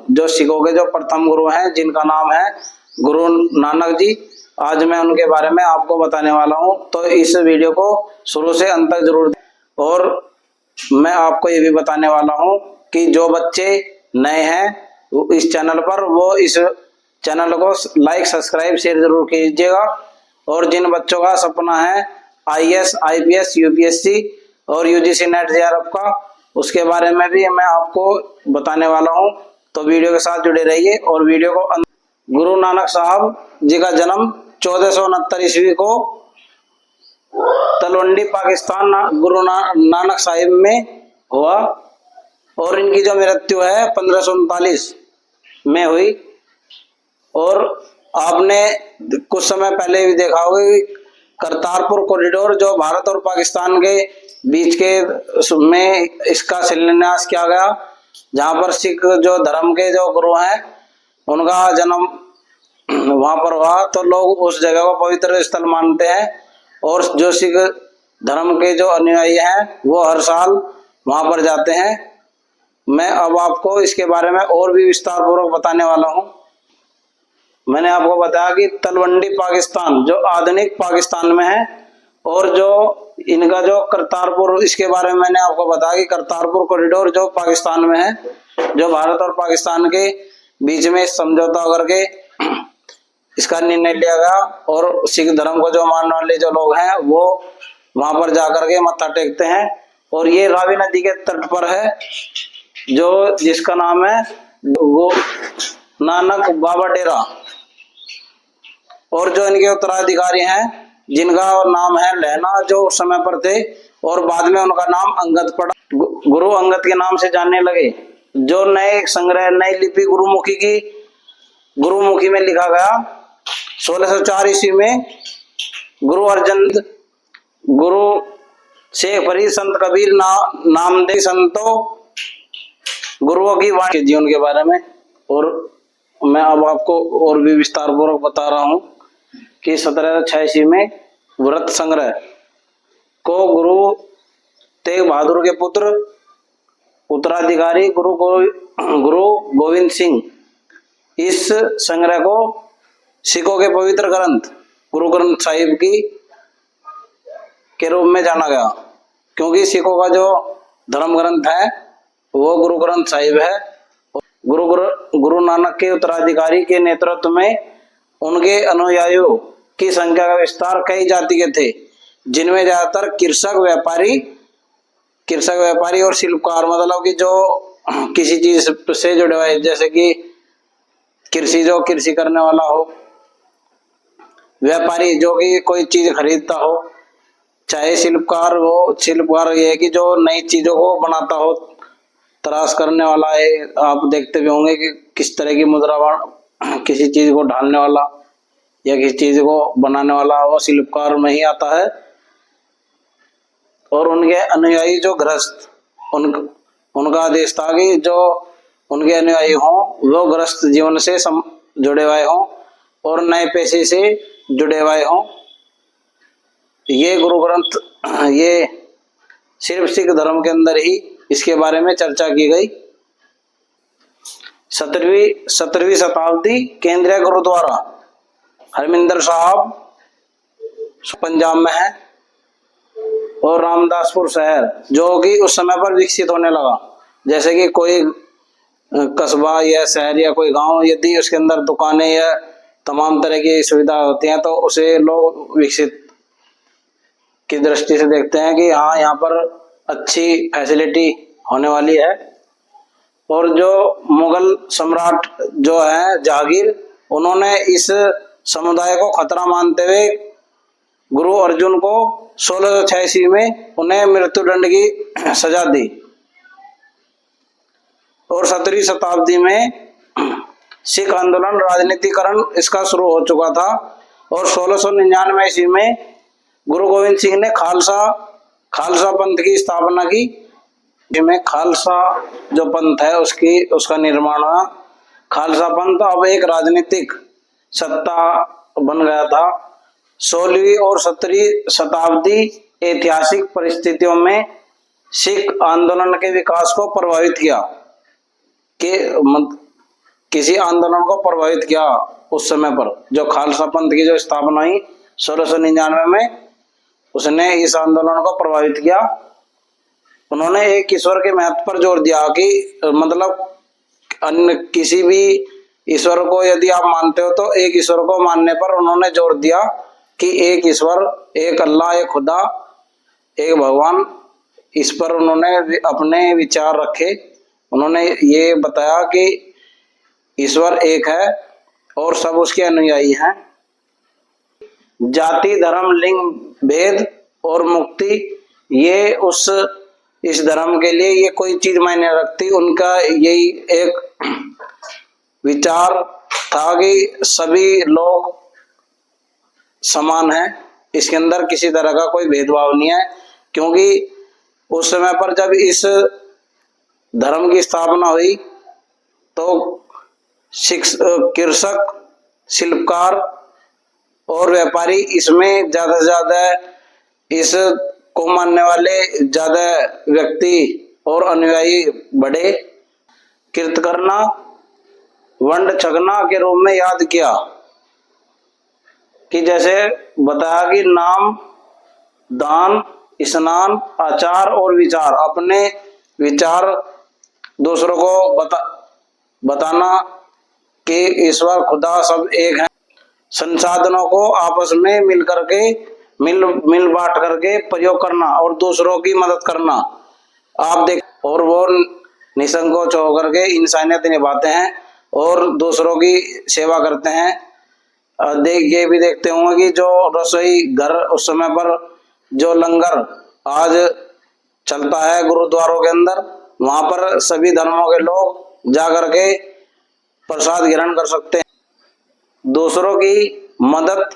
जो सिखों के जो प्रथम गुरु हैं, जिनका नाम है गुरु नानक जी। आज मैं उनके बारे में आपको बताने वाला हूं, तो इस वीडियो को शुरू से अंत तक जरूर। और मैं आपको ये भी बताने वाला हूं कि जो बच्चे नए हैं इस चैनल पर, वो इस चैनल को लाइक, सब्सक्राइब, शेयर जरूर कीजिएगा। और जिन बच्चों का सपना है IAS, IPS, UPSC और UGC नेट JRF का, उसके बारे में भी मैं आपको बताने वाला हूं, तो वीडियो के साथ जुड़े रहिए। और वीडियो को गुरु नानक साहब जी का जन्म 1469 ईस्वी को तलवंडी पाकिस्तान गुरु नानक साहिब में हुआ, और इनकी जो मृत्यु है 1539 में हुई। और आपने कुछ समय पहले भी देखा होगा कि करतारपुर कॉरिडोर जो भारत और पाकिस्तान के बीच के में इसका शिलान्यास किया गया, जहां पर सिख जो धर्म के जो गुरु हैं उनका जन्म वहां पर हुआ, तो लोग उस जगह को पवित्र स्थल मानते हैं। और जो सिख धर्म के जो अनुयायी हैं वो हर साल वहां पर जाते हैं। मैं अब आपको इसके बारे में और भी विस्तार पूर्वक बताने वाला हूं। मैंने आपको बताया कि तलवंडी पाकिस्तान जो आधुनिक पाकिस्तान में है, और जो इनका जो करतारपुर, इसके बारे में मैंने आपको बताया कि करतारपुर कॉरिडोर जो पाकिस्तान में है, जो भारत और पाकिस्तान के बीच में समझौता करके इसका निर्णय लिया गया। और सिख धर्म को जो मानने वाले जो लोग हैं वो वहां पर जाकर के मत्था टेकते हैं। और ये रावी नदी के तट पर है, जो जिसका नाम है वो नानक बाबा डेरा। और जो इनके उत्तराधिकारी हैं जिनका नाम है लहना, जो उस समय पर थे, और बाद में उनका नाम अंगद पड़ा, गुरु अंगद के नाम से जानने लगे। जो नए संग्रह, नई लिपि गुरुमुखी में लिखा गया 1604 ईस्वी में, गुरु अर्जन, गुरु शेख फरीद, संत कबीर, नामदेव संतों, गुरुओं की वाणी के जीवन के बारे में। और मैं अब आपको और भी विस्तार पूर्वक बता रहा हूं कि 1786 में व्रत संग्रह को गुरु तेग बहादुर के पुत्र उत्तराधिकारी गुरु गोविंद सिंह, इस संग्रह को सिखों के पवित्र ग्रंथ गुरु ग्रंथ साहिब की के रूप में जाना गया, क्योंकि सिखों का जो धर्म ग्रंथ है वो गुरु ग्रंथ साहिब है। गुरु नानक के उत्तराधिकारी के नेतृत्व में उनके अनुयायियों की संख्या का विस्तार कई जाति के थे, जिनमें ज्यादातर कृषक व्यापारी और शिल्पकार, मतलब कि जो किसी चीज से जुड़े हुए, जैसे कि कृषि करने वाला हो, व्यापारी जो कि कोई चीज खरीदता हो, चाहे शिल्पकार ये है कि जो नई चीजों को बनाता हो, तराश करने वाला है। आप देखते भी होंगे कि किस तरह की मुद्रा, किसी चीज को ढालने वाला या किसी चीज को बनाने वाला, वो शिल्पकार में ही आता है। और उनके अनुयायी जो गृहस्थ, उनका आदेश था कि जो उनके अनुयायी हों वो गृहस्थ जीवन से जुड़े हुए हों और नए पेशे से जुड़े हुए हों। ये गुरु ग्रंथ, ये सिर्फ सिख धर्म के अंदर ही इसके बारे में चर्चा की गई। 17वीं शताब्दी केंद्रीय गुरुद्वारा हरमिंदर साहब पंजाब में है, और रामदासपुर शहर जो कि उस समय पर विकसित होने लगा। जैसे कि कोई कस्बा या शहर या कोई गांव, यदि उसके अंदर दुकानें या तमाम तरह की सुविधा होती हैं, तो उसे लोग विकसित की दृष्टि से देखते हैं कि हाँ, यहाँ पर अच्छी फैसिलिटी होने वाली है। और जो मुगल सम्राट जो है जहांगीर, उन्होंने इस समुदाय को खतरा मानते हुए गुरु अर्जुन को 1686 में उन्हें मृत्युदंड की सजा दी। और 17वीं शताब्दी में सिख आंदोलन, राजनीतिकरण इसका शुरू हो चुका था। और 1699 ईस्वी में गुरु गोविंद सिंह ने खालसा पंथ की स्थापना की, जिसमें खालसा जो पंथ है उसका निर्माण हुआ। खालसा पंथ अब एक राजनीतिक सत्ता बन गया था। 16वीं और 17वीं शताब्दी ऐतिहासिक परिस्थितियों में सिख आंदोलन के विकास को प्रभावित किया। किसी आंदोलन को प्रभावित किया उस समय पर, जो खालसा पंथ की जो स्थापना हुई 1699 में, उसने इस आंदोलन को प्रभावित किया। उन्होंने एक ईश्वर के महत्व पर जोर दिया कि मतलब अन्य किसी भी ईश्वर को यदि आप मानते हो तो एक ईश्वर को मानने पर उन्होंने जोर दिया कि एक ईश्वर, एक अल्लाह, एक खुदा, एक भगवान, इस पर उन्होंने अपने विचार रखे। उन्होंने ये बताया कि ईश्वर एक है और सब उसके अनुयायी हैं। जाति, धर्म, लिंग भेद और मुक्ति, ये इस धर्म के लिए ये कोई चीज मायने रखती। उनका यही एक विचार था कि सभी लोग समान हैं, इसके अंदर किसी तरह का कोई भेदभाव नहीं है। क्योंकि उस समय पर जब इस धर्म की स्थापना हुई तो कृषक, शिल्पकार और व्यापारी इसमें ज्यादा से ज्यादा इस को मानने वाले ज्यादा व्यक्ति और अनुयायी बढ़े। कृत करना, वंड छकना के रूप में याद किया कि जैसे बताया कि नाम, दान, स्नान, आचार और विचार, अपने विचार दूसरों को बताना कि ईश्वर, खुदा सब एक है। संसाधनों को आपस में मिल बांट करके प्रयोग करना और दूसरों की मदद करना। आप देख, और वो निसंकोच होकर के इंसानियत निभाते हैं और दूसरों की सेवा करते हैं। ये भी देखते होंगे कि जो रसोई घर उस समय पर जो लंगर आज चलता है गुरुद्वारों के अंदर, वहां पर सभी धर्मों के लोग जाकर के प्रसाद ग्रहण कर सकते हैं। दूसरों की मदद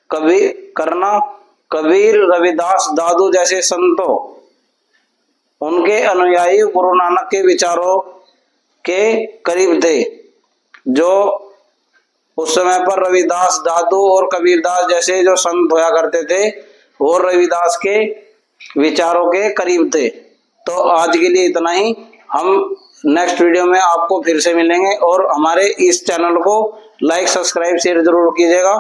करना, कबीर, रविदास, दादू जैसे संतों, उनके अनुयायी गुरु नानक के विचारों के करीब थे। जो उस समय पर रविदास, दादू और कबीरदास जैसे जो संत होया करते थे, वो रविदास के विचारों के करीब थे। तो आज के लिए इतना ही। हम नेक्स्ट वीडियो में आपको फिर से मिलेंगे और हमारे इस चैनल को लाइक, सब्सक्राइब, शेयर जरूर कीजिएगा।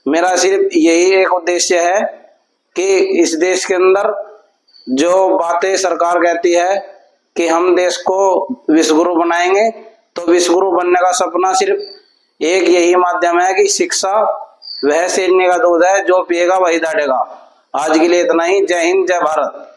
मेरा सिर्फ यही एक उद्देश्य है कि इस देश के अंदर जो बातें सरकार कहती है कि हम देश को विश्वगुरु बनाएंगे, तो विश्वगुरु बनने का सपना सिर्फ एक यही माध्यम है कि शिक्षा वह सैन्य का दूध है, जो पिएगा वही दाढ़ेगा। आज के लिए इतना ही। जय हिंद, जय भारत।